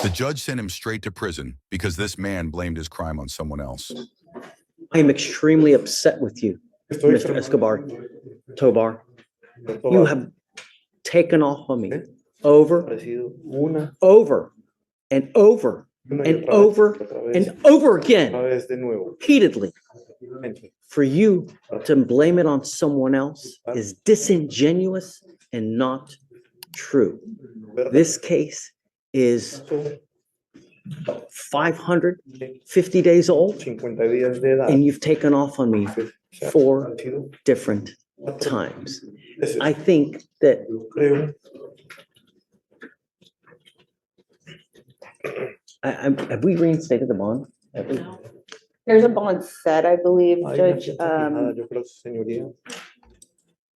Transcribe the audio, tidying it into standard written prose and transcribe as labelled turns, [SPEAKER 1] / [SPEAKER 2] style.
[SPEAKER 1] The judge sent him straight to prison because this man blamed his crime on someone else.
[SPEAKER 2] I am extremely upset with you, Mr. Escobar, Tobar. You have taken off on me over, over, and over, and over, and over again, repeatedly. For you to blame it on someone else is disingenuous and not true. This case is 550 days old, and you've taken off on me 4 different times. I think that have we reinstated the bond?
[SPEAKER 3] There's a bond set, I believe, Judge.